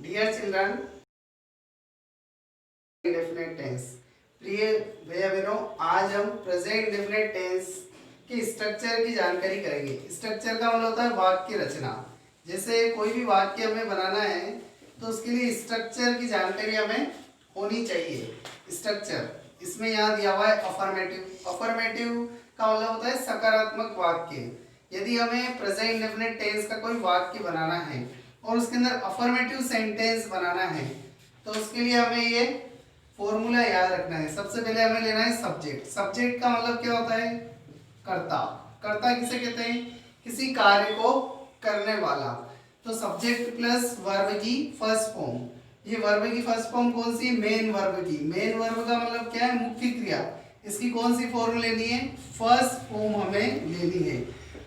Dear children, indefinite tense. प्रिय भैया बहनों, आज हम प्रेजेंट इंडेफिनिट टेंस के स्ट्रक्चर की जानकारी करेंगे। स्ट्रक्चर का मतलब होता है वाक्य रचना। जैसे कोई भी वाक्य हमें बनाना है तो उसके लिए स्ट्रक्चर की जानकारी हमें होनी चाहिए। स्ट्रक्चर इसमें यहाँ दिया हुआ है अफर्मेटिव। अफर्मेटिव का मतलब होता है सकारात्मक वाक्य। यदि हमें प्रेजेंट इंडेफिनिट टेंस का कोई वाक्य बनाना है और उसके अंदर अफर्मेटिव सेंटेंस बनाना है तो उसके लिए हमें ये फॉर्मूला याद रखना है। सबसे पहले हमें लेना है सब्जेक्ट। सब्जेक्ट का मतलब क्या होता है? कर्ता। कर्ता किसे कहते हैं? किसी कार्य को करने वाला। तो सब्जेक्ट प्लस वर्ब की फर्स्ट फॉर्म। ये वर्ब की फर्स्ट फॉर्म कौन सी? मेन वर्ब की। मेन वर्ब का मतलब क्या है? मुख्य क्रिया। इसकी कौन सी फॉर्म लेनी है? फर्स्ट फॉर्म हमें लेनी है।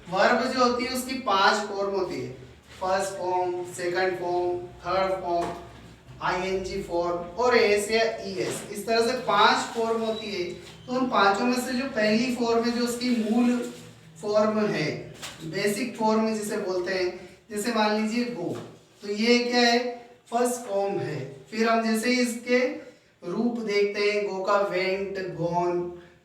वर्ब जो होती है उसकी 5 फॉर्म होती है। First form, second form, third form, ING form और एस या ईएस। इस तरह से 5 फॉर्म होती है। तो उन पांचों में से जो पहली फॉर्म है, जो उसकी मूल फॉर्म है, बेसिक फॉर्म जिसे बोलते हैं, जैसे मान लीजिए गो, तो ये क्या है? फर्स्ट फॉर्म है। फिर हम जैसे ही इसके रूप देखते हैं, गो का वेंट, गोन,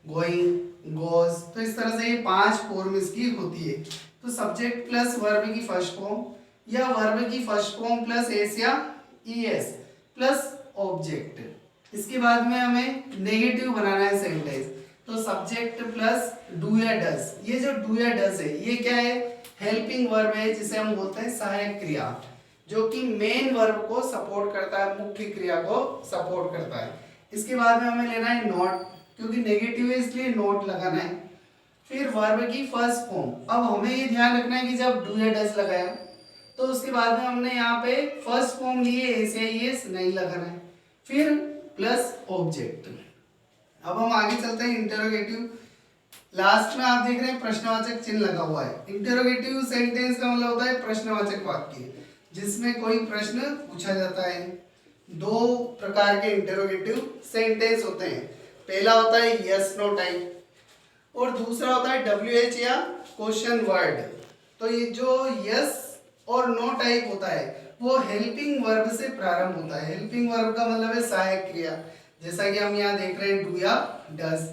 गोइंग, गोज, तो इस तरह से ये 5 फॉर्म इसकी होती है। तो सब्जेक्ट प्लस वर्ब की फर्स्ट फॉर्म या वर्ब की फर्स्ट फॉर्म प्लस एस या ईएस प्लस ऑब्जेक्ट। इसके बाद में हमें नेगेटिव बनाना है सेंटेंस। तो सब्जेक्ट प्लस डू या डज। ये जो डू या डज है ये क्या है? हेल्पिंग वर्ब है, जिसे हम बोलते हैं सहायक क्रिया, जो कि मेन वर्ब को सपोर्ट करता है, मुख्य क्रिया को सपोर्ट करता है। इसके बाद में हमें लेना है नॉट, क्योंकि नेगेटिव है इसलिए नॉट लगाना है। फिर वर्ब की फर्स्ट फॉर्म। अब हमें ये ध्यान रखना है कि जब डू या डज लगाया तो उसके बाद में हमने यहाँ पे फर्स्ट फॉर्म लिए एस या ईएस नहीं लगाना है। फिर प्लस ऑब्जेक्ट। अब हम आगे चलते हैं इंटरोगेटिव। लास्ट में आप देख रहे हैं प्रश्नवाचक चिन्ह लगा हुआ है। इंटरोगेटिव सेंटेंस का मतलब होता है प्रश्नवाचक वाक्य, जिसमें कोई प्रश्न पूछा जाता है। 2 प्रकार के इंटरोगेटिव सेंटेंस होते हैं। पहला होता है यस नो टाइप और दूसरा होता है WH या क्वेश्चन वर्ड। तो ये जो यस और नो टाइप होता है वो हेल्पिंग वर्ब से प्रारंभ होता है। हेल्पिंग वर्ब का मतलब है सहायक क्रिया, जैसा कि हम यहाँ देख रहे हैं डू या डज।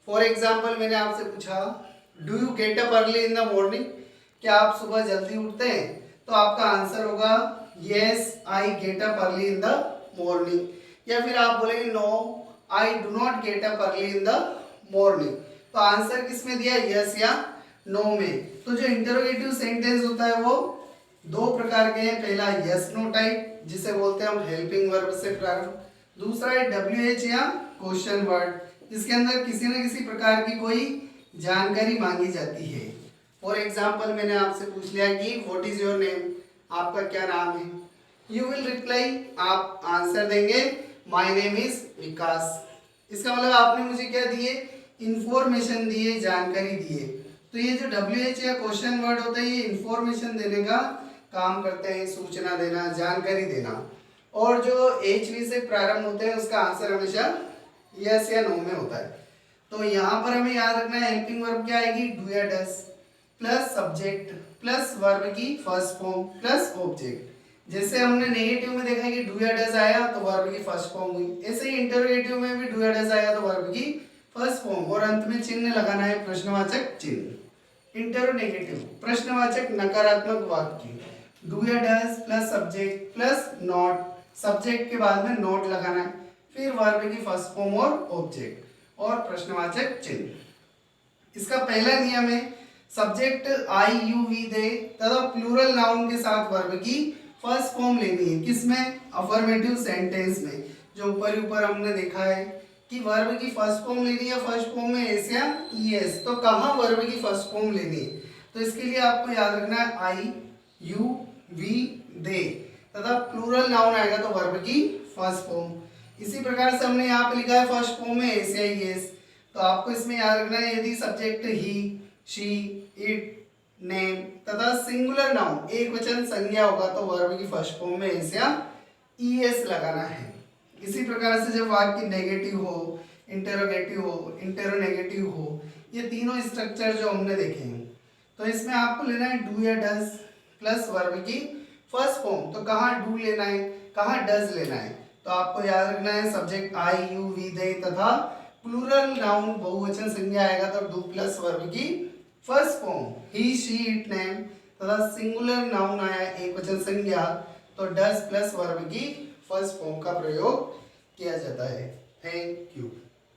फॉर एग्जाम्पल मैंने आपसे पूछा do you get up early in the morning? क्या आप सुबह जल्दी उठते हैं? तो आपका आंसर होगा yes I get up early in the morning. या फिर आप बोलेंगे no I do not get up early in the morning. तो आंसर किस में दिया? यस या नो में। तो जो इंटरोगेटिव सेंटेंस होता है वो 2 प्रकार के हैं। पहला यस नो टाइप, जिसे बोलते हैं हम हेल्पिंग वर्ब से प्रारंभ। दूसरा है WH या क्वेश्चन वर्ड, जिसके अंदर किसी न किसी प्रकार की कोई जानकारी मांगी जाती है। फॉर एग्जाम्पल मैंने आपसे पूछ लिया कि व्हाट इज योर नेम? आपका क्या नाम है? यू विल रिप्लाई, आप आंसर देंगे माय नेम इज विकास। इसका मतलब आपने मुझे क्या दिए? इंफॉर्मेशन दिए, जानकारी दिए। तो ये जो WH या क्वेश्चन वर्ड होता है ये इंफॉर्मेशन देने का काम करते हैं, सूचना देना, जानकारी देना। और जो HV से प्रारंभ होते हैं उसका आंसर हमेशा यस या नो में होता है। तो यहाँ पर हमें याद रखना है हेल्पिंग वर्ब क्या आएगी? डू या does plus subject plus verb की फर्स्ट फॉर्म प्लस ऑब्जेक्ट। जैसे हमने नेगेटिव में देखा कि डू या डज आया तो वर्ब की फर्स्ट फॉर्म हुई, ऐसे ही इंटरोगेटिव में भी डू या डज आया तो वर्ब की फर्स्ट फॉर्म और अंत में चिन्ह लगाना है, प्रश्नवाचक चिन्ह। इंटरोनेगेटिव प्रश्नवाचक नकारात्मक वाक्य। डू या does plus subject plus not, subject के बाद में नॉट लगाना है, फिर वर्ब की फर्स्ट फॉर्म और ऑब्जेक्ट और प्रश्नवाचक चिन्ह। इसका पहला नियम है सब्जेक्ट आई यू वी दे तथा प्लूरल नाउन के साथ वर्ब की फर्स्ट फॉर्म लेनी है। किसमें? अफर्मेटिव सेंटेंस में। जो ऊपर हमने देखा है कि वर्ब की फर्स्ट फॉर्म लेनी है, फर्स्ट फॉर्म में एस या ईएस। तो कहाँ वर्ब की फर्स्ट फॉर्म लेनी है? तो इसके लिए आपको याद रखना है आई यू वी दे तथा प्लूरल नाउन आएगा तो वर्ब की फर्स्ट फॉर्म। इसी प्रकार से हमने यहाँ पे लिखा है फर्स्ट फॉर्म में एस या ईएस, तो आपको इसमें याद रखना है यदि subject he, she, it, name तथा सिंगुलर नाउन एक वचन संज्ञा होगा तो वर्ब की फर्स्ट फॉर्म में एस या ईएस लगाना है। इसी प्रकार से जब वाक्य नेगेटिव हो, इंटरोगेटिव हो, इंटरोनेगेटिव हो, ये तीनों स्ट्रक्चर जो हमने देखे हैं, तो इसमें आपको लेना है डू या डज प्लस वर्ब की फर्स्ट फॉर्म तो कहाँ डू लेना है, कहाँ डज लेना है। तो आपको याद रखना है सब्जेक्ट आई यू वी दे तथा प्लूरल नाउन बहुवचन संज्ञा आएगा तो डू प्लस वर्ब की first form he she it name तथा सिंगुलर नाउन आया एक वचन संज्ञा तो डज प्लस वर्ब की फर्स्ट फॉर्म का प्रयोग किया जाता है। Thank you.